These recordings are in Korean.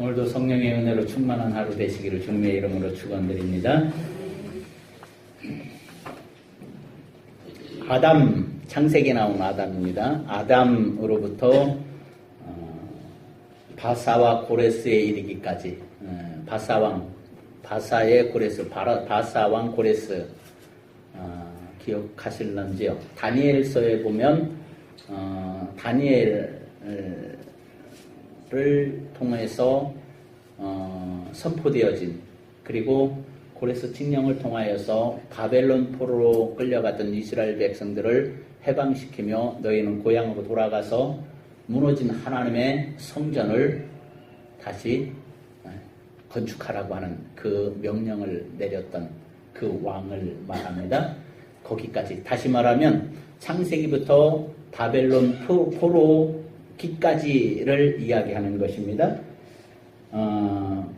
오늘도 성령의 은혜로 충만한 하루 되시기를 주님의 이름으로 축원드립니다. 아담, 창세기에 나온 아담입니다. 아담으로부터 바사와 고레스에 이르기까지, 바사의 고레스, 바사왕 고레스, 기억하실런지요? 다니엘서에 보면 다니엘을 통해서 선포되어진, 그리고 고레스 칙령을 통하여서 바벨론 포로로 끌려갔던 이스라엘 백성들을 해방시키며 너희는 고향으로 돌아가서 무너진 하나님의 성전을 다시 건축하라고 하는 그 명령을 내렸던 그 왕을 말합니다. 거기까지, 다시 말하면 창세기부터 바벨론 포로기까지를 이야기하는 것입니다.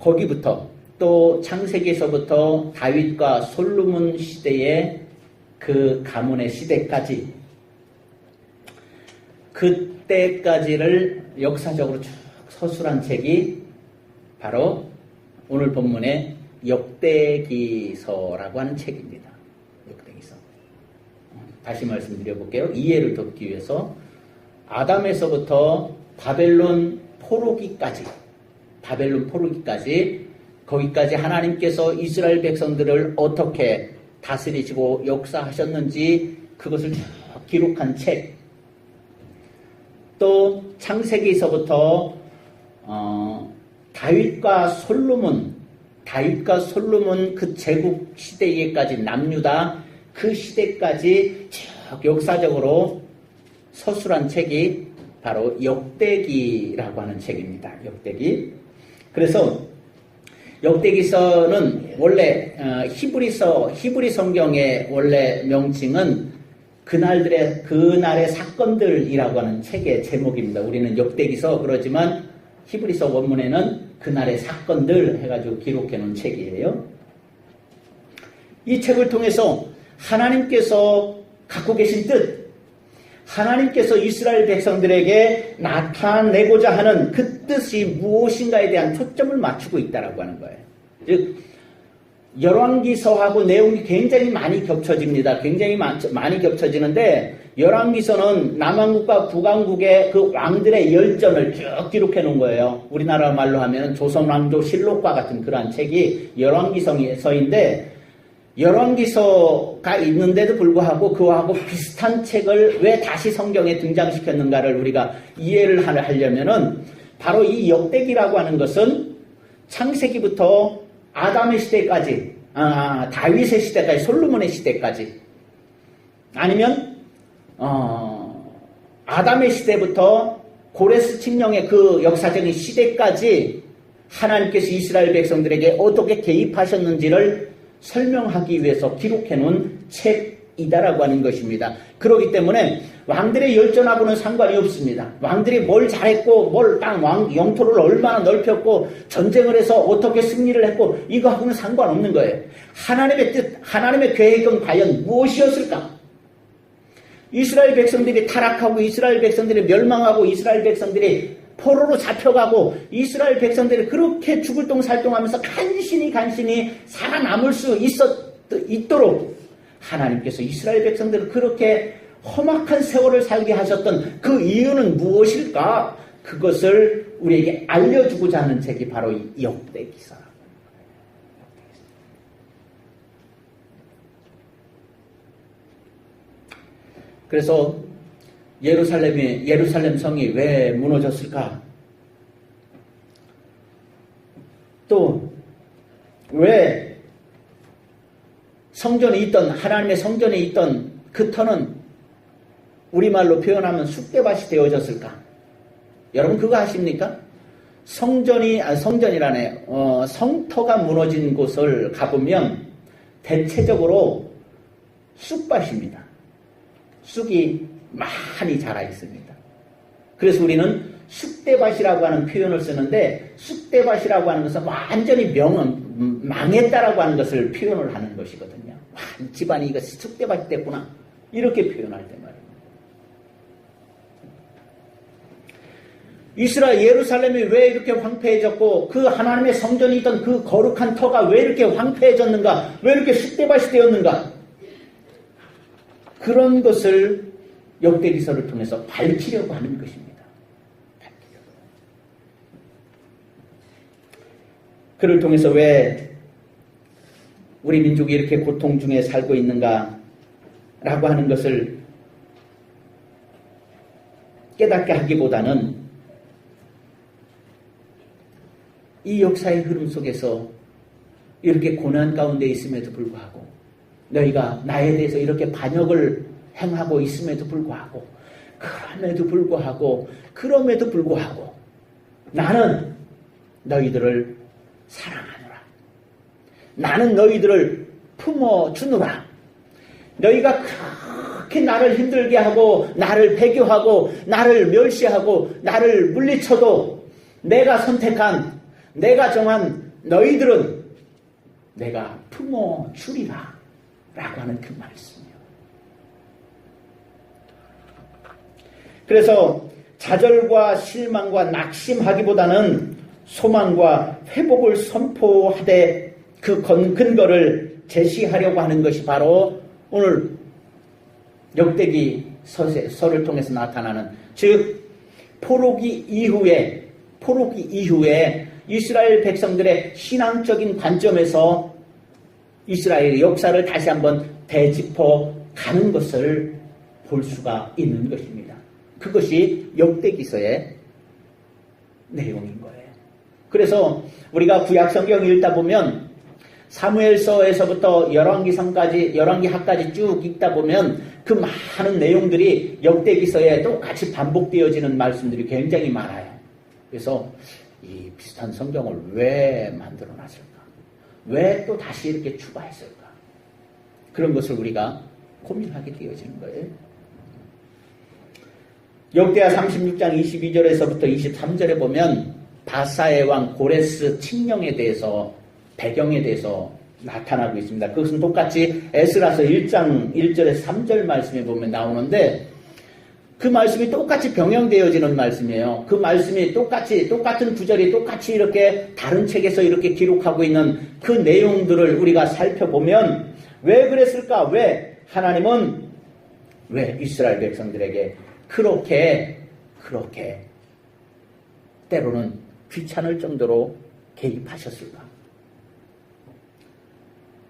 거기부터 또 창세기에서부터 다윗과 솔로몬 시대의 그 가문의 시대까지, 그때까지를 역사적으로 쭉 서술한 책이 바로 오늘 본문의 역대기서라고 하는 책입니다. 역대기서. 다시 말씀드려볼게요. 이해를 돕기 위해서 아담에서부터 바벨론 포로기까지, 거기까지 하나님께서 이스라엘 백성들을 어떻게 다스리시고 역사하셨는지 그것을 쭉 기록한 책, 또 창세기에서부터 다윗과 솔로몬 그 제국 시대에까지, 남유다 그 시대까지 쭉 역사적으로 서술한 책이 바로 역대기라고 하는 책입니다. 역대기. 그래서 역대기서는 원래 히브리 성경의 원래 명칭은 그날의 사건들이라고 하는 책의 제목입니다. 우리는 역대기서 그러지만 히브리서 원문에는 그날의 사건들 해가지고 기록해 놓은 책이에요. 이 책을 통해서 하나님께서 갖고 계신 뜻, 하나님께서 이스라엘 백성들에게 나타내고자 하는 그 뜻이 무엇인가에 대한 초점을 맞추고 있다라고 하는 거예요. 즉 열왕기서하고 내용이 굉장히 많이 겹쳐집니다. 굉장히 많이 겹쳐지는데, 열왕기서는 남왕국과 북왕국의 그 왕들의 열전을 쭉 기록해 놓은 거예요. 우리나라 말로 하면 조선왕조 실록과 같은 그러한 책이 열왕기서인데, 열왕기서가 있는데도 불구하고 그와하고 비슷한 책을 왜 다시 성경에 등장시켰는가를 우리가 이해를 하려면은, 바로 이 역대기라고 하는 것은 창세기부터 아담의 시대까지, 다윗의 시대까지, 솔로몬의 시대까지, 아니면 아담의 시대부터 고레스 칙령의 그 역사적인 시대까지 하나님께서 이스라엘 백성들에게 어떻게 개입하셨는지를 설명하기 위해서 기록해 놓은 책이다라고 하는 것입니다. 그렇기 때문에 왕들의 열전하고는 상관이 없습니다. 왕들이 뭘 잘했고, 뭘 영토를 얼마나 넓혔고, 전쟁을 해서 어떻게 승리를 했고, 이거하고는 상관없는 거예요. 하나님의 뜻, 하나님의 계획은 과연 무엇이었을까? 이스라엘 백성들이 타락하고, 이스라엘 백성들이 멸망하고, 이스라엘 백성들이 포로로 잡혀가고, 이스라엘 백성들이 그렇게 죽을 똥살똥하면서 간신히 살아남을 수 있도록 하나님께서 이스라엘 백성들을 그렇게 험악한 세월을 살게 하셨던 그 이유는 무엇일까? 그것을 우리에게 알려주고자 하는 책이 바로 이 역대기서. 그래서 예루살렘 성이 왜 무너졌을까? 또 왜 하나님의 성전에 있던 그 터는 우리말로 표현하면 쑥대밭이 되어졌을까? 여러분 그거 아십니까? 성터가 무너진 곳을 가보면 대체적으로 쑥밭입니다. 쑥이 많이 자라 있습니다. 그래서 우리는 쑥대밭이라고 하는 표현을 쓰는데, 쑥대밭이라고 하는 것은 완전히 망했다라고 하는 것을 표현을 하는 것이거든요. 이 집안이 이거 쑥대밭이 됐구나, 이렇게 표현할 때 말입니다. 이스라엘 예루살렘이 왜 이렇게 황폐해졌고 그 하나님의 성전이 있던 그 거룩한 터가 왜 이렇게 황폐해졌는가? 왜 이렇게 쑥대밭이 되었는가? 그런 것을 역대기서를 통해서 밝히려고 하는 것입니다. 밝히려고. 그를 통해서 왜 우리 민족이 이렇게 고통 중에 살고 있는가? 라고 하는 것을 깨닫게 하기보다는 이 역사의 흐름 속에서 이렇게 고난 가운데 있음에도 불구하고 너희가 나에 대해서 이렇게 반역을 행하고 있음에도 불구하고 그럼에도 불구하고 나는 너희들을 사랑하노라. 나는 너희들을 품어주노라. 너희가 그렇게 나를 힘들게 하고 나를 배교하고 나를 멸시하고 나를 물리쳐도 내가 선택한 내가 정한 너희들은 내가 품어주리라 라고 하는 그 말씀이에요. 그래서 좌절과 실망과 낙심하기보다는 소망과 회복을 선포하되 그 근거를 제시하려고 하는 것이 바로 오늘 역대기 서를 통해서 나타나는, 즉 포로기 이후에 이스라엘 백성들의 신앙적인 관점에서 이스라엘의 역사를 다시 한번 되짚어 가는 것을 볼 수가 있는 것입니다. 그것이 역대기서의 내용인 거예요. 그래서 우리가 구약 성경 읽다 보면 사무엘서에서부터 열왕기하까지 쭉 읽다 보면 그 많은 내용들이 역대기서에 똑같이 반복되어지는 말씀들이 굉장히 많아요. 그래서 이 비슷한 성경을 왜 만들어 놨을까? 왜 또 다시 이렇게 추가했을까? 그런 것을 우리가 고민하게 되어지는 거예요. 역대하 36장 22절에서부터 23절에 보면 바사의 왕 고레스 칙령에 대해서, 배경에 대해서 나타나고 있습니다. 그것은 똑같이 에스라서 1장 1절에서 3절 말씀에 보면 나오는데 그 말씀이 똑같이 병행되어지는 말씀이에요. 그 말씀이 똑같은 구절이 똑같이 이렇게 다른 책에서 이렇게 기록하고 있는 그 내용들을 우리가 살펴보면 왜 그랬을까? 왜 하나님은 왜 이스라엘 백성들에게 그렇게 때로는 귀찮을 정도로 개입하셨을까?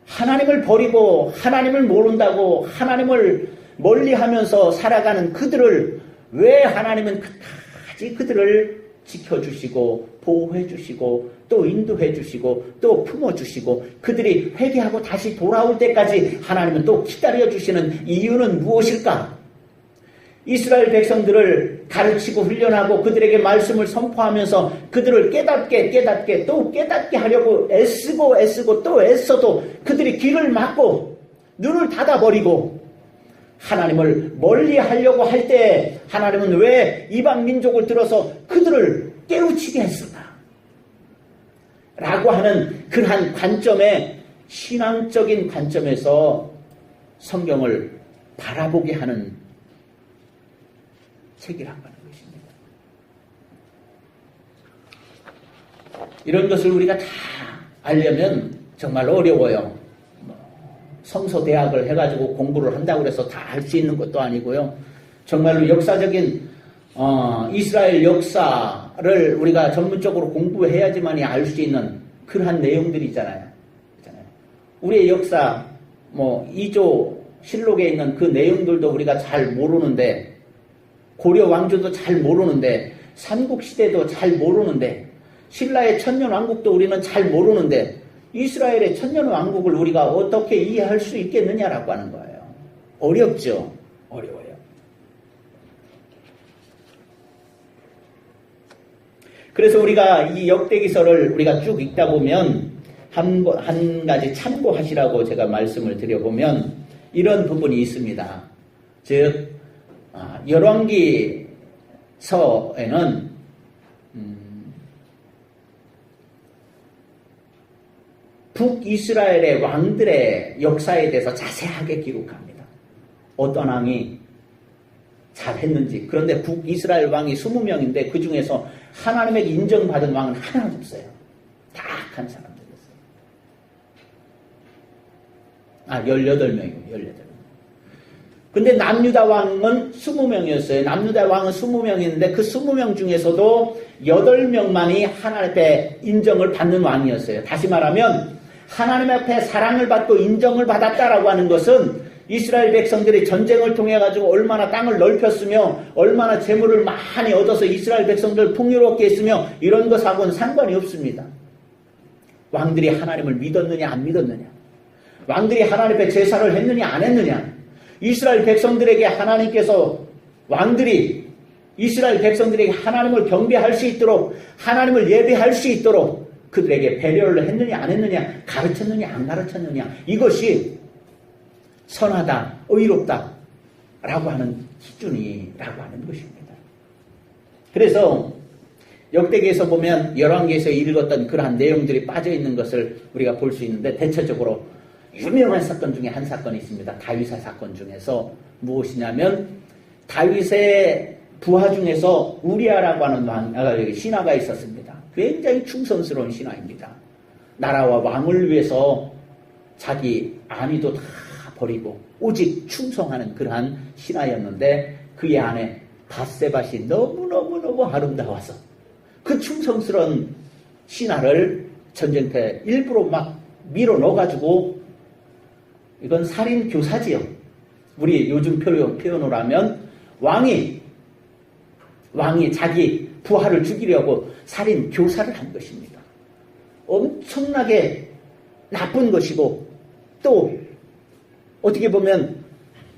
하나님을 버리고 하나님을 모른다고 하나님을 멀리하면서 살아가는 그들을 왜 하나님은 끝까지 그들을 지켜주시고 보호해주시고 또 인도해주시고 또 품어주시고 그들이 회개하고 다시 돌아올 때까지 하나님은 또 기다려주시는 이유는 무엇일까? 이스라엘 백성들을 가르치고 훈련하고 그들에게 말씀을 선포하면서 그들을 깨닫게 또 깨닫게 하려고 애쓰고 또 애써도 그들이 귀를 막고 눈을 닫아버리고 하나님을 멀리 하려고 할 때 하나님은 왜 이방 민족을 들어서 그들을 깨우치게 했을까? 라고 하는 그러한 관점에, 신앙적인 관점에서 성경을 바라보게 하는 책이라고 하는 것입니다. 이런 것을 우리가 다 알려면 정말 어려워요. 성서대학을 해가지고 공부를 한다고 해서 다 알 수 있는 것도 아니고요. 정말로 역사적인 이스라엘 역사를 우리가 전문적으로 공부해야지만이 알 수 있는 그러한 내용들이 있잖아요. 우리의 역사, 2조 실록에 있는 그 내용들도 우리가 잘 모르는데, 고려 왕조도 잘 모르는데, 삼국시대도 잘 모르는데, 신라의 천년왕국도 우리는 잘 모르는데 이스라엘의 천년왕국을 우리가 어떻게 이해할 수 있겠느냐라고 하는 거예요. 어렵죠. 어려워요. 그래서 우리가 이 역대기서를 우리가 쭉 읽다 보면 한 가지 참고하시라고 제가 말씀을 드려보면 이런 부분이 있습니다. 즉 열왕기서에는 북이스라엘의 왕들의 역사에 대해서 자세하게 기록합니다. 어떤 왕이 잘했는지. 그런데 북이스라엘 왕이 20명인데 그 중에서 하나님에게 인정받은 왕은 하나도 없어요. 다 악한 사람들이었어요. 18명이고 18명. 근데 남유다 왕은 20명이었어요. 남유다 왕은 20명이었는데 그 20명 중에서도 8명만이 하나님 앞에 인정을 받는 왕이었어요. 다시 말하면 하나님 앞에 사랑을 받고 인정을 받았다라고 하는 것은 이스라엘 백성들이 전쟁을 통해 가지고 얼마나 땅을 넓혔으며 얼마나 재물을 많이 얻어서 이스라엘 백성들을 풍요롭게 했으며 이런 것하고는 상관이 없습니다. 왕들이 하나님을 믿었느냐 안 믿었느냐, 왕들이 하나님 앞에 제사를 했느냐 안 했느냐, 이스라엘 백성들에게 하나님께서 왕들이 이스라엘 백성들에게 하나님을 경배할 수 있도록 하나님을 예배할 수 있도록 그들에게 배려를 했느냐 안 했느냐, 가르쳤느냐 안 가르쳤느냐, 이것이 선하다, 의롭다 라고 하는 기준이라고 하는 것입니다. 그래서 역대기에서 보면 열왕기에서 읽었던 그러한 내용들이 빠져있는 것을 우리가 볼 수 있는데, 대체적으로 유명한 사건 중에 한 사건이 있습니다. 다윗의 사건 중에서 무엇이냐면, 다윗의 부하 중에서 우리아라고 하는 신하가 있었습니다. 굉장히 충성스러운 신하입니다. 나라와 왕을 위해서 자기 안위도 다 버리고 오직 충성하는 그러한 신하였는데, 그의 아내 밧세밧이 너무너무 아름다워서 그 충성스러운 신하를 전쟁터에 일부러 막 밀어 넣어가지고, 이건 살인 교사지요. 우리 요즘 표현으로 하면 왕이 자기 부하를 죽이려고 살인 교사를 한 것입니다. 엄청나게 나쁜 것이고, 또 어떻게 보면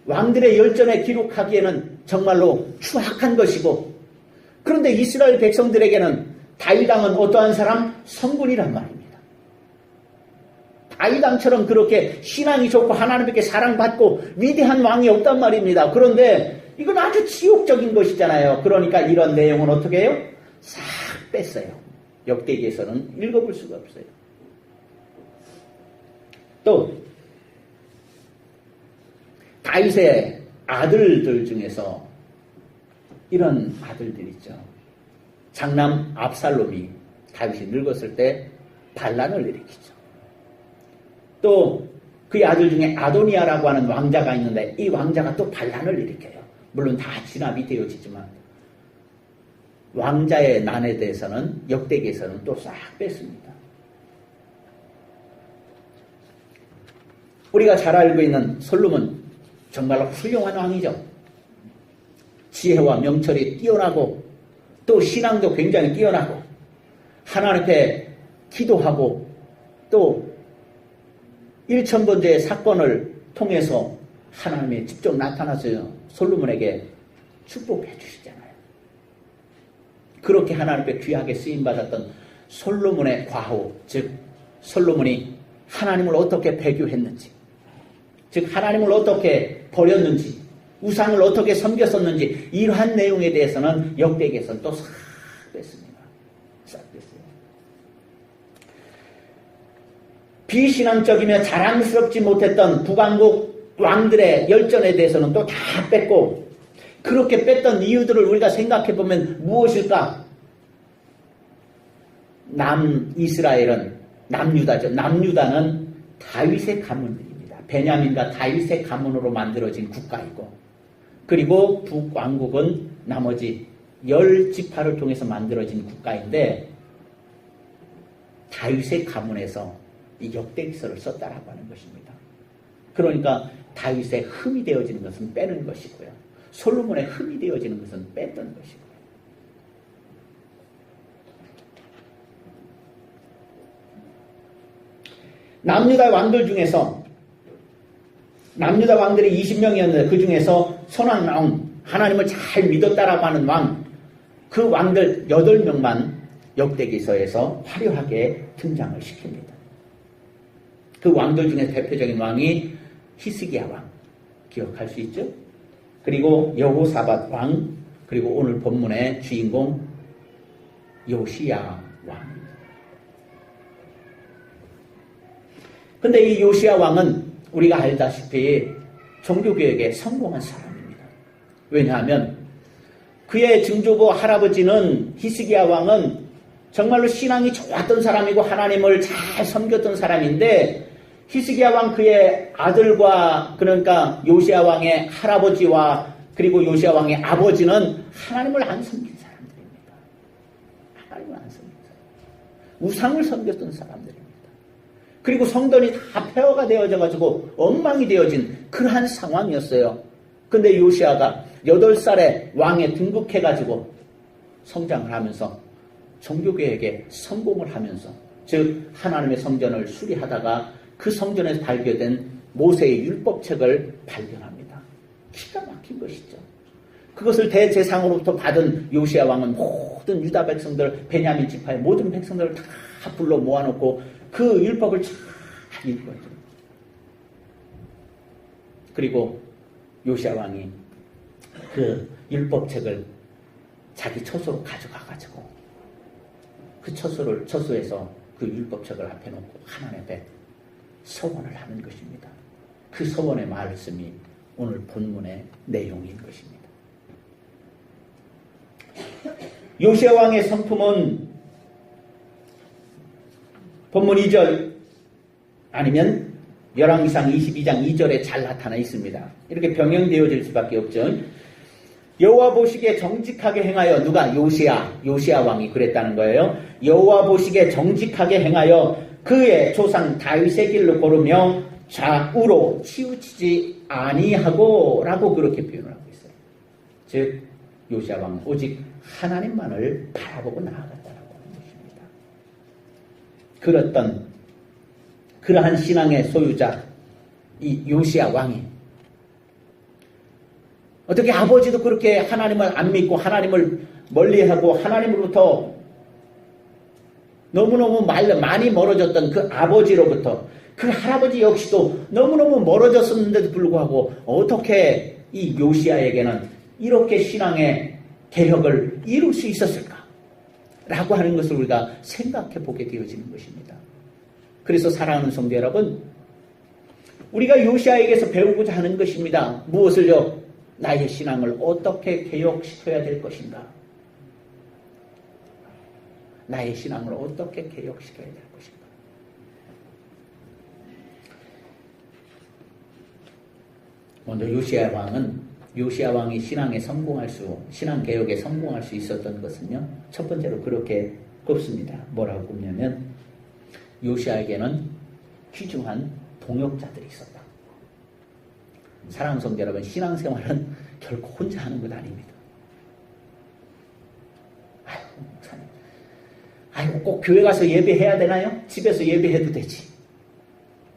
왕들의 열전에 기록하기에는 정말로 추악한 것이고, 그런데 이스라엘 백성들에게는 다윗 왕은 어떠한 사람? 성군이란 말입니다. 다윗 왕처럼 그렇게 신앙이 좋고 하나님께 사랑받고 위대한 왕이 없단 말입니다. 그런데 이건 아주 지옥적인 것이잖아요. 그러니까 이런 내용은 어떻게 해요? 싹 뺐어요. 역대기에서는 읽어볼 수가 없어요. 또 다윗의 아들들 중에서 이런 아들들 있죠. 장남 압살롬이 다윗이 늙었을 때 반란을 일으키죠. 또 그의 아들 중에 아도니아라고 하는 왕자가 있는데, 이 왕자가 또 반란을 일으켜요. 물론 다 진압이 되어지지만 왕자의 난에 대해서는 역대기에서는 또 싹 뺐습니다. 우리가 잘 알고 있는 솔로몬, 정말로 훌륭한 왕이죠. 지혜와 명철이 뛰어나고 또 신앙도 굉장히 뛰어나고 하나님 앞에 기도하고 또 일천번제의 사건을 통해서 하나님이 직접 나타나서 솔로몬에게 축복해 주시잖아요. 그렇게 하나님 앞에 귀하게 쓰임받았던 솔로몬의 과호, 즉 솔로몬이 하나님을 어떻게 배교했는지, 즉 하나님을 어떻게 버렸는지, 우상을 어떻게 섬겼었는지, 이러한 내용에 대해서는 역대기에서는 또 싹 뺐습니다. 싹 뺐어요. 비신앙적이며 자랑스럽지 못했던 북왕국 왕들의 열전에 대해서는 또 다 뺐고, 그렇게 뺐던 이유들을 우리가 생각해 보면 무엇일까? 남이스라엘은 남유다죠. 남유다는 다윗의 가문입니다. 베냐민과 다윗의 가문으로 만들어진 국가이고, 그리고 북왕국은 나머지 10지파를 통해서 만들어진 국가인데, 다윗의 가문에서 이 역대기서를 썼다라고 하는 것입니다. 그러니까 다윗의 흠이 되어지는 것은 빼는 것이고요, 솔로몬의 흠이 되어지는 것은 뺐던 것이고요. 남유다 왕들 중에서, 남유다 왕들이 20명이었는데 그 중에서 선한 왕, 하나님을 잘 믿었다라고 하는 왕, 그 왕들 8명만 역대기서에서 화려하게 등장을 시킵니다. 그 왕들 중에 대표적인 왕이 히스기야 왕, 기억할 수 있죠? 그리고 여호사밧 왕, 그리고 오늘 본문의 주인공 요시야 왕. 근데 이 요시야 왕은 우리가 알다시피 종교개혁에 성공한 사람입니다. 왜냐하면 그의 증조부 할아버지는 히스기야 왕은 정말로 신앙이 좋았던 사람이고 하나님을 잘 섬겼던 사람인데 히스기야 왕 그의 아들과 그러니까 요시야 왕의 할아버지와 그리고 요시야 왕의 아버지는 하나님을 안 섬긴 사람들입니다. 하나님을 안 섬긴 사람. 우상을 섬겼던 사람들입니다. 그리고 성전이 다 폐허가 되어져 가지고 엉망이 되어진 그러한 상황이었어요. 근데 요시야가 8살에 왕에 등극해 가지고 성장을 하면서 종교개혁에 성공을 하면서 즉 하나님의 성전을 수리하다가 그 성전에서 발견된 모세의 율법책을 발견합니다. 기가 막힌 것이죠. 그것을 대제사장으로부터 받은 요시야 왕은 모든 유다 백성들, 베냐민 지파의 모든 백성들을 다 불러 모아놓고 그 율법을 잘 읽어요. 그리고 요시야 왕이 그 율법책을 자기 처소로 가져가가지고 그 처소에서 그 율법책을 앞에 놓고 하나님 앞에 서원을 하는 것입니다. 그 서원의 말씀이 오늘 본문의 내용인 것입니다. 요시야 왕의 성품은 본문 2절 아니면 열왕기상 22장 2절에 잘 나타나 있습니다. 이렇게 병행되어질 수밖에 없죠. 여호와 보시기에 정직하게 행하여 누가 요시야 왕이 그랬다는 거예요. 여호와 보시기에 정직하게 행하여 그의 조상 다윗의 길로 걸으며 좌우로 치우치지 아니하고 라고 그렇게 표현을 하고 있어요. 즉 요시야 왕은 오직 하나님만을 바라보고 나아갔다라고 하는 것입니다. 그러한 신앙의 소유자 이 요시야 왕이 어떻게 아버지도 그렇게 하나님을 안 믿고 하나님을 멀리하고 하나님으로부터 너무너무 많이 멀어졌던 그 아버지로부터 그 할아버지 역시도 너무너무 멀어졌었는데도 불구하고 어떻게 이 요시야에게는 이렇게 신앙의 개혁을 이룰 수 있었을까? 라고 하는 것을 우리가 생각해 보게 되어지는 것입니다. 그래서 사랑하는 성도 여러분, 우리가 요시야에게서 배우고자 하는 것입니다. 무엇을요? 나의 신앙을 어떻게 개혁시켜야 될 것인가? 나의 신앙을 어떻게 개혁시켜야 될 것인가? 먼저 요시야 왕이 신앙 개혁에 성공할 수 있었던 것은요, 첫 번째로 그렇게 꼽습니다. 뭐라고 꼽냐면, 요시야에게는 귀중한 동역자들이 있었다. 사랑하는 성도 여러분, 신앙생활은 결코 혼자 하는 것 아닙니다. 꼭 교회 가서 예배해야 되나요? 집에서 예배해도 되지.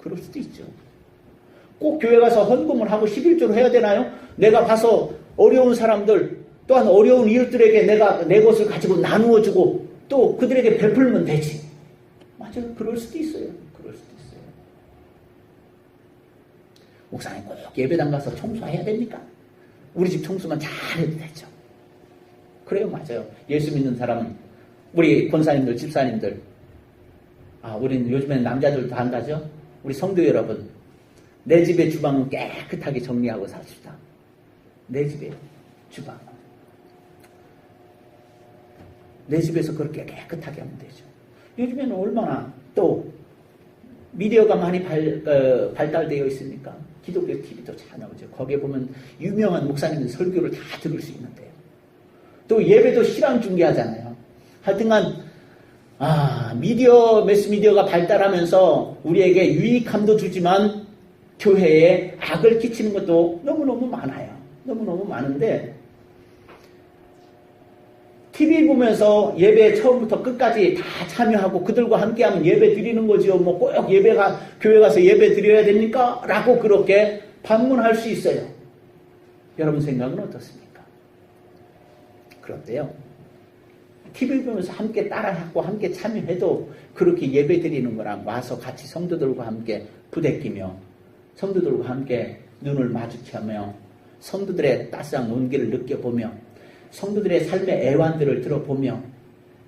그럴 수도 있죠. 꼭 교회 가서 헌금을 하고 11조를 해야 되나요? 내가 봐서 어려운 사람들, 또한 어려운 이웃들에게 내가 내 것을 가지고 나누어주고 또 그들에게 베풀면 되지. 맞아요. 그럴 수도 있어요. 목사님 꼭 예배당 가서 청소해야 됩니까? 우리 집 청소만 잘해도 되죠. 그래요. 맞아요. 예수 믿는 사람은 우리 권사님들, 집사님들 우리는 요즘에는 남자들도 한다죠. 우리 성도 여러분, 내 집의 주방은 깨끗하게 정리하고 삽시다. 내 집의 주방. 내 집에서 그렇게 깨끗하게 하면 되죠. 요즘에는 얼마나 또 미디어가 많이 발달되어 있습니까? 기독교 TV도 잘 나오죠. 거기에 보면 유명한 목사님들 설교를 다 들을 수 있는데요. 또 예배도 실황 중계하잖아요. 하여튼간 매스미디어가 발달하면서 우리에게 유익함도 주지만 교회에 악을 끼치는 것도 너무너무 많아요. 너무너무 많은데 TV 보면서 예배 처음부터 끝까지 다 참여하고 그들과 함께하면 예배 드리는 거지요. 뭐 꼭 교회 가서 예배 드려야 됩니까? 라고 그렇게 반문할 수 있어요. 여러분 생각은 어떻습니까? 그런데요, TV 보면서 함께 따라하고 함께 참여해도 그렇게 예배 드리는 거랑 와서 같이 성도들과 함께 부대끼며 성도들과 함께 눈을 마주치며 성도들의 따스한 온기를 느껴보며 성도들의 삶의 애환들을 들어보며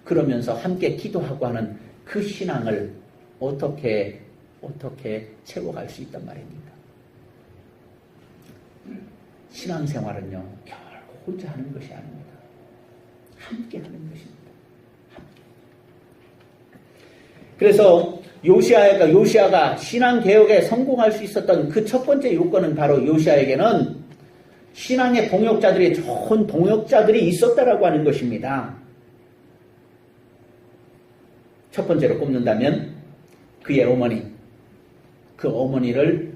그러면서 함께 기도하고 하는 그 신앙을 어떻게 채워갈 수 있단 말입니까? 신앙생활은요, 혼자 하는 것이 아닙니다. 함께 하는 것입니다. 함께. 그래서 요시아가 신앙개혁에 성공할 수 있었던 그 첫 번째 요건은 바로 요시아에게는 신앙의 동역자들이 좋은 동역자들이 있었다라고 하는 것입니다. 첫 번째로 꼽는다면 그의 어머니, 그 어머니를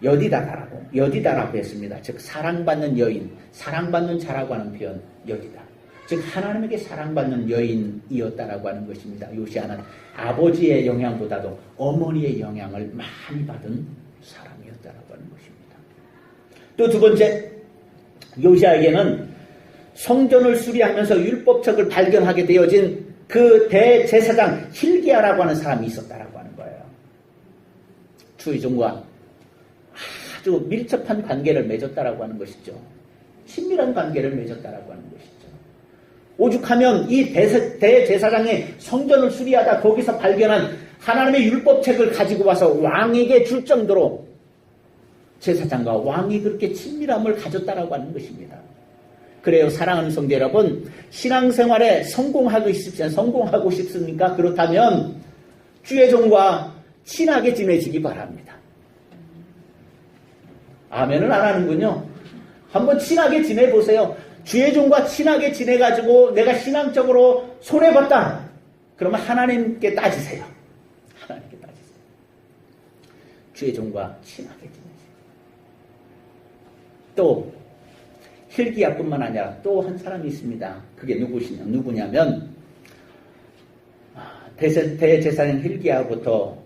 여디다라고 했습니다. 즉 사랑받는 여인, 사랑받는 자라고 하는 표현 여디다. 즉 하나님에게 사랑받는 여인이었다라고 하는 것입니다. 요시아는 아버지의 영향보다도 어머니의 영향을 많이 받은 사람이었다라고 하는 것입니다. 또 두 번째, 요시아에게는 성전을 수리하면서 율법책을 발견하게 되어진 그 대제사장 hil기야라고 하는 사람이 있었다라고 하는 거예요. 주의종과 아주 밀접한 관계를 맺었다라고 하는 것이죠. 친밀한 관계를 맺었다라고 하는 것이죠. 오죽하면 이 대제사장의 성전을 수리하다 거기서 발견한 하나님의 율법책을 가지고 와서 왕에게 줄 정도로 제사장과 왕이 그렇게 친밀함을 가졌다라고 하는 것입니다. 그래요. 사랑하는 성도 여러분, 신앙생활에 성공하고 싶습니까? 그렇다면 주의 종과 친하게 지내시기 바랍니다. 아멘은 안 하는군요. 한번 친하게 지내보세요. 주의 종과 친하게 지내가지고 내가 신앙적으로 손해봤다. 그러면 하나님께 따지세요. 하나님께 따지세요. 주의 종과 친하게 지내세요. 또 hil기야뿐만 아니라 또 한 사람이 있습니다. 그게 누구냐면 대제사장 hil기야로부터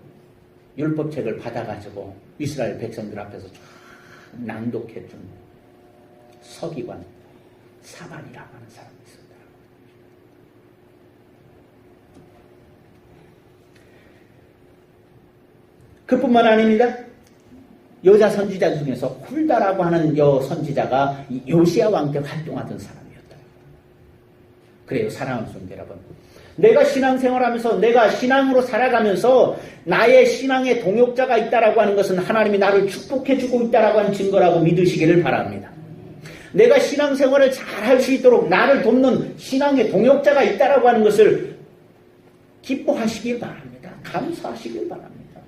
율법책을 받아가지고 이스라엘 백성들 앞에서 쫙 낭독해준 서기관 사반이라고 하는 사람이 있었다. 그뿐만 아닙니다. 여자 선지자 중에서 훌다라고 하는 선지자가 요시야 왕 때 활동하던 사람이었다. 그래요. 사랑하는 성도 여러분, 내가 신앙생활하면서 내가 신앙으로 살아가면서 나의 신앙의 동역자가 있다라고 하는 것은 하나님이 나를 축복해주고 있다라고 하는 증거라고 믿으시기를 바랍니다. 내가 신앙생활을 잘 할 수 있도록 나를 돕는 신앙의 동역자가 있다라고 하는 것을 기뻐하시길 바랍니다. 감사하시길 바랍니다.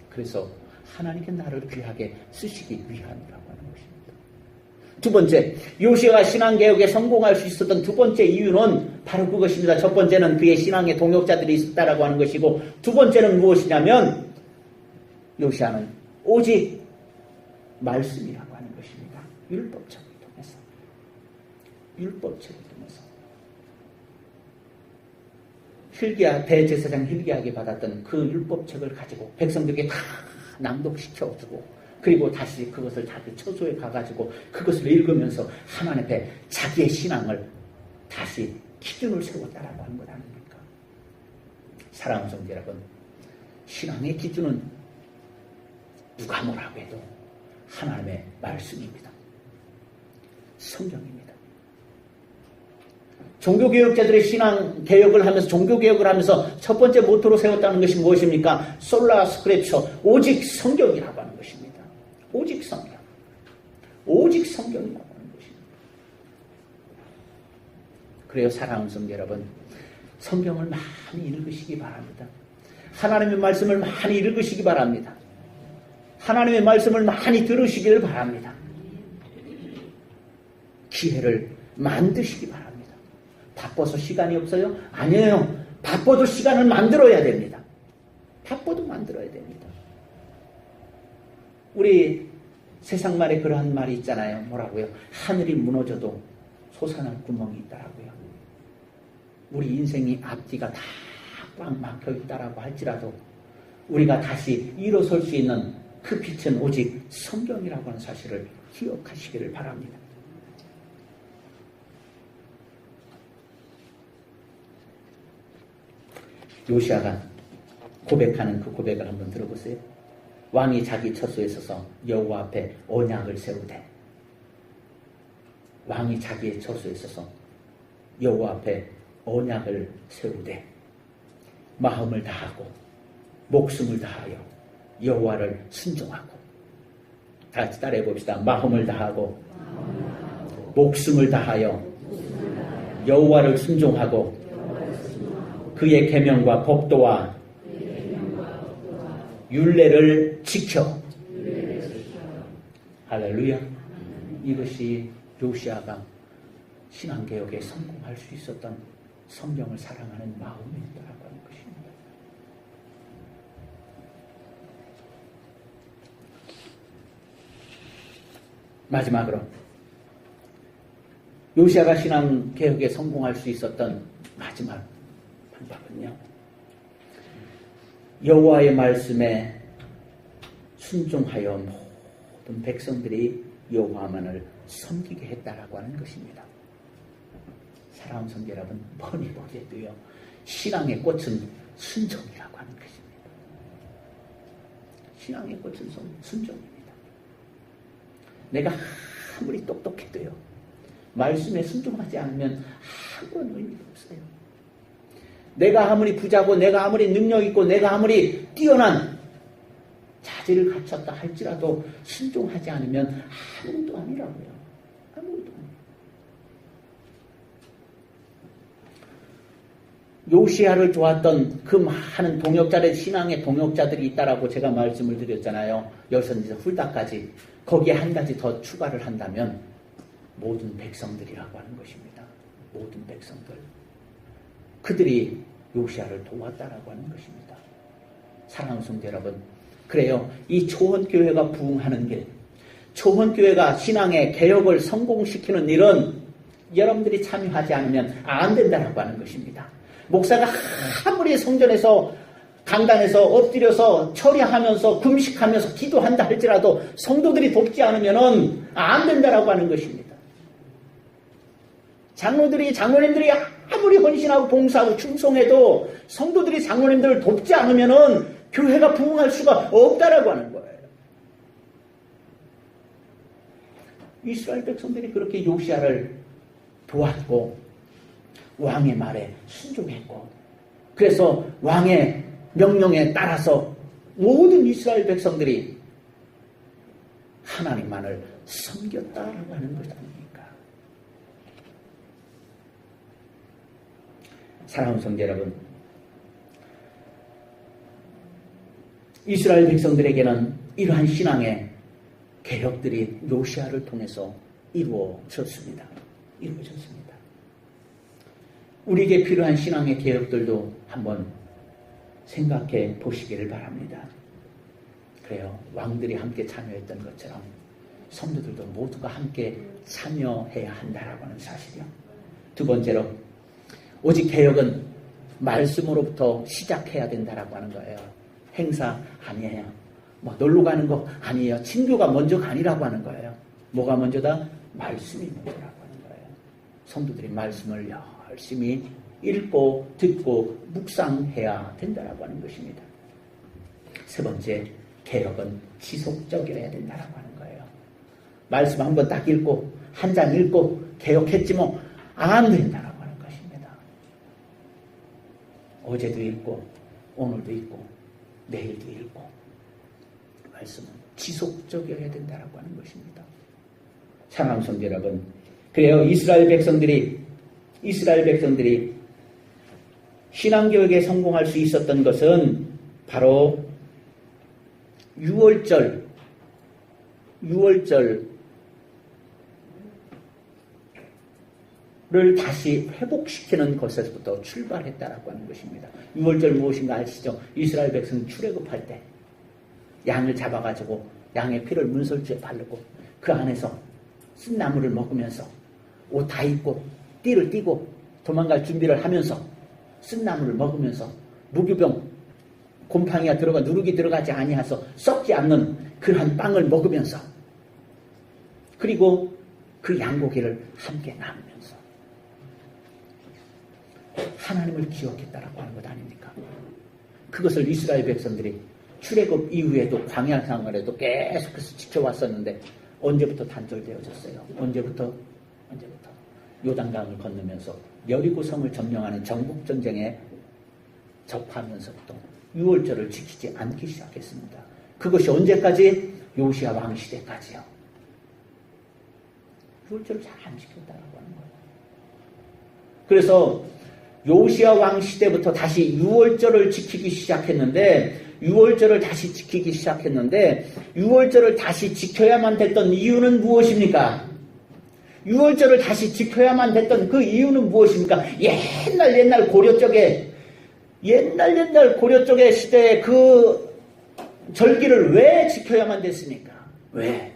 그래서 하나님께 나를 귀하게 쓰시기 위함이라고 하는 것입니다. 두 번째, 요시아가 신앙개혁에 성공할 수 있었던 두 번째 이유는 바로 그것입니다. 첫 번째는 그의 신앙의 동역자들이 있었다라고 하는 것이고, 두 번째는 무엇이냐면 요시아는 오직 말씀이라고 하는 것입니다. 율법책을 통해서. 율법책을 통해서. 대제사장 hil기야에게 받았던 그 율법책을 가지고 백성들에게 다 낭독시켜주고, 그리고 다시 그것을 자기 처소에 가가지고 그것을 읽으면서 하나님 앞에 자기의 신앙을 다시 기준을 세웠다라고 하는 것 아닙니까? 사랑하는 성도 여러분, 신앙의 기준은 누가 뭐라고 해도 하나님의 말씀입니다. 성경입니다. 종교개혁자들의 신앙개혁을 하면서, 종교개혁을 하면서 첫 번째 모토로 세웠다는 것이 무엇입니까? 솔라 스크립처, 오직 성경이라고 하는 것입니다. 오직 성경. 오직 성경이라고 하는 것입니다. 그래요. 사랑하는 성도 여러분, 성경을 많이 읽으시기 바랍니다. 하나님의 말씀을 많이 읽으시기 바랍니다. 하나님의 말씀을 많이 들으시기를 바랍니다. 기회를 만드시기 바랍니다. 바빠서 시간이 없어요? 아니에요. 바빠도 시간을 만들어야 됩니다. 바빠도 만들어야 됩니다. 우리 세상말에 그러한 말이 있잖아요. 뭐라고요? 하늘이 무너져도 솟아날 구멍이 있다라고요. 우리 인생이 앞뒤가 다 꽉 막혀 있다라고 할지라도 우리가 다시 일어설 수 있는 그 빛은 오직 성경이라고 하는 사실을 기억하시기를 바랍니다. 요시아가 고백하는 그 고백을 한번 들어보세요. 왕이 자기 처소에 서서 여호와 앞에 언약을 세우되, 왕이 자기의 처소에 서서 여호와 앞에 언약을 세우되 마음을 다하고 목숨을 다하여 여호와를 순종하고, 다 같이 따라해 봅시다. 마음을 다하고 목숨을 다하여 여호와를 순종하고 그의 계명과 법도와 율례를 지켜. 할렐루야. 이것이 요시아가 신앙개혁에 성공할 수 있었던 성경을 사랑하는 마음이었다라고 하는 것입니다. 마지막으로 요시아가 신앙개혁에 성공할 수 있었던 마지막 방법은요, 여호와의 말씀에 순종하여 모든 백성들이 여호와만을 섬기게 했다라고 하는 것입니다. 사랑하는 성도 여러분, 뻔히 보게도요, 신앙의 꽃은 순종이라고 하는 것입니다. 신앙의 꽃은 순종입니다. 내가 아무리 똑똑해도요, 말씀에 순종하지 않으면 아무런 의미가 없어요. 내가 아무리 부자고, 내가 아무리 능력 있고, 내가 아무리 뛰어난 자질을 갖췄다 할지라도 순종하지 않으면 아무것도 아니라고요. 아무것도 아니에요. 요시아를 도왔던 그 많은 동역자들, 신앙의 동역자들이 있다라고 제가 말씀을 드렸잖아요. 여기서 이제 훌다까지. 거기에 한 가지 더 추가를 한다면 모든 백성들이라고 하는 것입니다. 모든 백성들. 그들이 요시아를 도왔다라고 하는 것입니다. 사랑하는 성도 여러분, 그래요. 이 초원교회가 부흥하는 길, 초원교회가 신앙의 개혁을 성공시키는 일은 여러분들이 참여하지 않으면 안 된다라고 하는 것입니다. 목사가 아무리 성전에서 강단에서 엎드려서 처리하면서 금식하면서 기도한다 할지라도 성도들이 돕지 않으면 안 된다라고 하는 것입니다. 장로님들이 아무리 헌신하고 봉사하고 충성해도 성도들이 장로님들을 돕지 않으면 교회가 부흥할 수가 없다라고 하는 거예요. 이스라엘 백성들이 그렇게 요시아를 도왔고 왕의 말에 순종했고, 그래서 왕의 명령에 따라서 모든 이스라엘 백성들이 하나님만을 섬겼다라고 하는 것 아닙니까? 사랑하는 성도 여러분, 이스라엘 백성들에게는 이러한 신앙의 개혁들이 요시아를 통해서 이루어졌습니다. 우리에게 필요한 신앙의 개혁들도 한번 생각해 보시기를 바랍니다. 그래요. 왕들이 함께 참여했던 것처럼 성도들도 모두가 함께 참여해야 한다라고 하는 사실이요. 두 번째로, 오직 개혁은 말씀으로부터 시작해야 된다라고 하는 거예요. 행사 아니에요. 놀러 가는 거 아니에요. 친교가 먼저가 아니라고 하는 거예요. 뭐가 먼저다? 말씀이 먼저라고 하는 거예요. 성도들이 말씀을 열심히 읽고 듣고 묵상해야 된다라고 하는 것입니다. 세 번째, 개혁은 지속적이어야 된다라고 하는 거예요. 말씀 한번 딱 읽고 한 장 읽고 개혁했지 뭐 안 된다라고 하는 것입니다. 어제도 읽고 오늘도 읽고 내일도 읽고, 말씀은 지속적이어야 된다라고 하는 것입니다. 사랑하는 성도 여러분, 그래요. 이스라엘 백성들이 신앙교육에 성공할 수 있었던 것은 바로 유월절을 다시 회복시키는 것에서부터 출발했다라고 하는 것입니다. 유월절 무엇인가 아시죠? 이스라엘 백성이 출애굽할 때 양을 잡아가지고 양의 피를 문설주에 바르고 그 안에서 쓴나물을 먹으면서 옷 다 입고 띠를 띠고 도망갈 준비를 하면서 쓴나물을 먹으면서 무교병 곰팡이가 들어가 누룩이 들어가지 아니하서 썩지 않는 그러한 빵을 먹으면서, 그리고 그 양고기를 함께 나누면서 하나님을 기억했다라고 하는 것 아닙니까? 그것을 이스라엘 백성들이 출애굽 이후에도 광야 생활에도 계속해서 지켜왔었는데 언제부터 단절되어졌어요? 언제부터? 요단강을 건너면서 여리고성을 점령하는 정복전쟁에 접하면서부터 유월절을 지키지 않기 시작했습니다. 그것이 언제까지? 요시아 왕 시대까지요. 유월절을 잘 안 지켰다라고 하는 거예요. 그래서 요시야 왕 시대부터 다시 유월절을 지키기 시작했는데, 유월절을 다시 지켜야만 됐던 이유는 무엇입니까? 유월절을 다시 지켜야만 됐던 그 이유는 무엇입니까? 옛날 고려 쪽에 시대에 그 절기를 왜 지켜야만 됐습니까? 왜?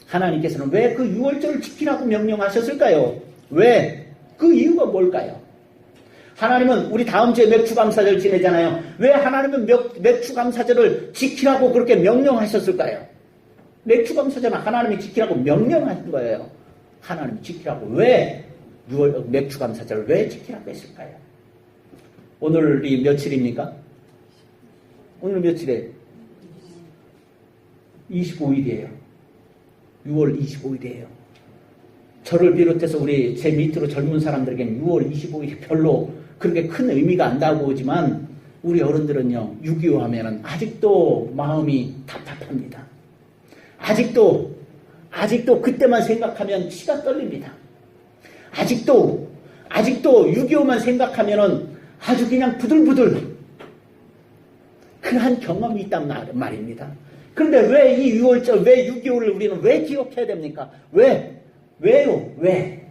하나님께서는 왜 그 유월절을 지키라고 명령하셨을까요? 왜? 그 이유가 뭘까요? 하나님은 우리 다음 주에 맥주감사절 지내잖아요. 왜 하나님은 맥주감사절을 지키라고 그렇게 명령하셨을까요? 맥주감사절은 하나님이 지키라고 명령하신 거예요. 하나님이 지키라고 왜 맥주감사절을 왜 지키라고 했을까요? 오늘이 며칠입니까? 오늘 며칠에 25일이에요. 6월 25일이에요. 저를 비롯해서 제 밑으로 젊은 사람들에게는 6월 25일이 별로 그렇게 큰 의미가 안 다가오지만 우리 어른들은요, 6.25 하면은 아직도 마음이 답답합니다. 아직도 그때만 생각하면 치가 떨립니다. 아직도 6.25만 생각하면은 아주 그냥 부들부들 그러한 경험이 있단 말입니다. 그런데 왜 이 6월절, 왜 6.25를 우리는 왜 기억해야 됩니까? 왜요? 왜?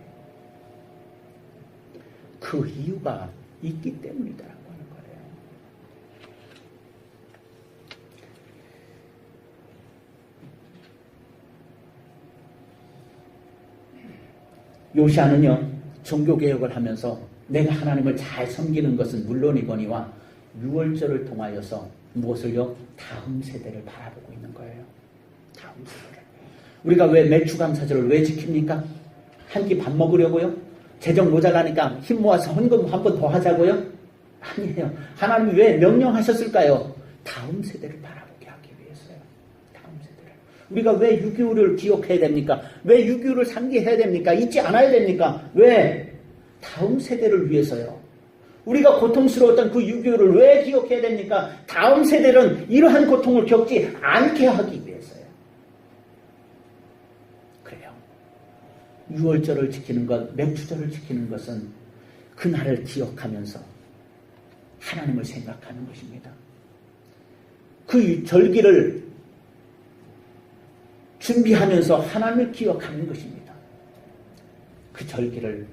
그 이유가 있기 때문이다라고 하는 거예요. 요시야는요, 종교개혁을 하면서 내가 하나님을 잘 섬기는 것은 물론이거니와 6월절을 통하여서 무엇을요? 다음 세대를 바라보고 있는 거예요. 다음 세대를. 우리가 왜 맥주감사절을 왜 지킵니까? 한 끼 밥 먹으려고요? 재정 모자라니까 힘 모아서 헌금 한 번 더 하자고요? 아니에요. 하나님이 왜 명령하셨을까요? 다음 세대를 바라보게 하기 위해서요. 다음 세대를. 우리가 왜 6.25를 기억해야 됩니까? 왜 6.25를 상기해야 됩니까? 잊지 않아야 됩니까? 왜? 다음 세대를 위해서요. 우리가 고통스러웠던 그 6.25를 왜 기억해야 됩니까? 다음 세대는 이러한 고통을 겪지 않게 하기 위해서요. 그래요. 6월절을 지키는 것, 맥주절을 지키는 것은 그날을 기억하면서 하나님을 생각하는 것입니다. 그 절기를 준비하면서 하나님을 기억하는 것입니다. 그 절기를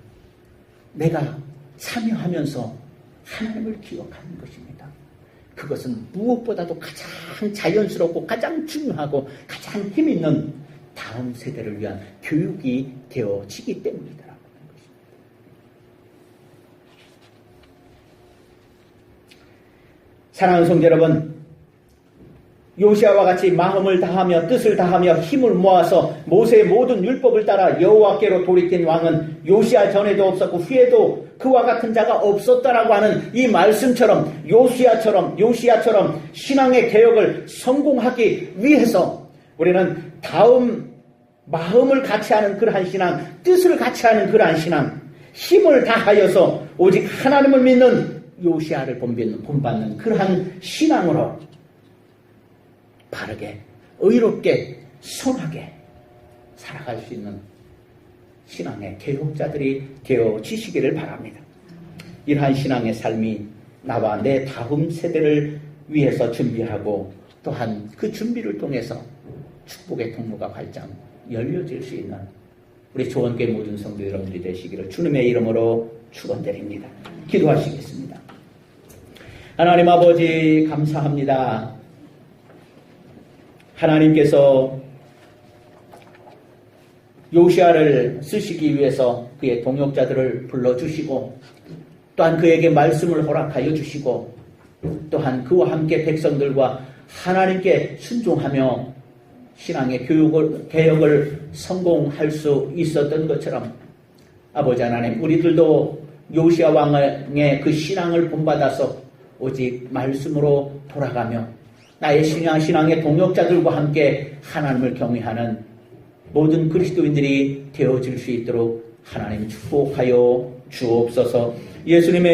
내가 참여하면서 하나님을 기억하는 것입니다. 그것은 무엇보다도 가장 자연스럽고 가장 중요하고 가장 힘있는 다음 세대를 위한 교육이 되어지기 때문이다라고 하는 것입니다. 사랑하는 성도 여러분, 요시야와 같이 마음을 다하며 뜻을 다하며 힘을 모아서 모세의 모든 율법을 따라 여호와께로 돌이킨 왕은 요시야 전에도 없었고 후에도 그와 같은 자가 없었다라고 하는 이 말씀처럼 요시야처럼 신앙의 개혁을 성공하기 위해서 우리는 다음 마음을 같이 하는 그러한 신앙, 뜻을 같이 하는 그러한 신앙, 힘을 다하여서 오직 하나님을 믿는 요시야를 본받는 그러한 신앙으로 바르게, 의롭게, 선하게 살아갈 수 있는 신앙의 개혁자들이 되어지시기를 바랍니다. 이러한 신앙의 삶이 나와 내 다음 세대를 위해서 준비하고 또한 그 준비를 통해서 축복의 통로가 활짝 열려질 수 있는 우리 조원교회 모든 성도 여러분들이 되시기를 주님의 이름으로 축원드립니다. 기도하시겠습니다. 하나님 아버지 감사합니다. 하나님께서 요시야를 쓰시기 위해서 그의 동역자들을 불러주시고 또한 그에게 말씀을 허락하여 주시고 또한 그와 함께 백성들과 하나님께 순종하며 신앙의 개혁을 성공할 수 있었던 것처럼 아버지 하나님, 우리들도 요시야 왕의 그 신앙을 본받아서 오직 말씀으로 돌아가며 나의 신앙의 동역자들과 함께 하나님을 경외하는 모든 그리스도인들이 되어질 수 있도록 하나님 축복하여 주옵소서. 예수님의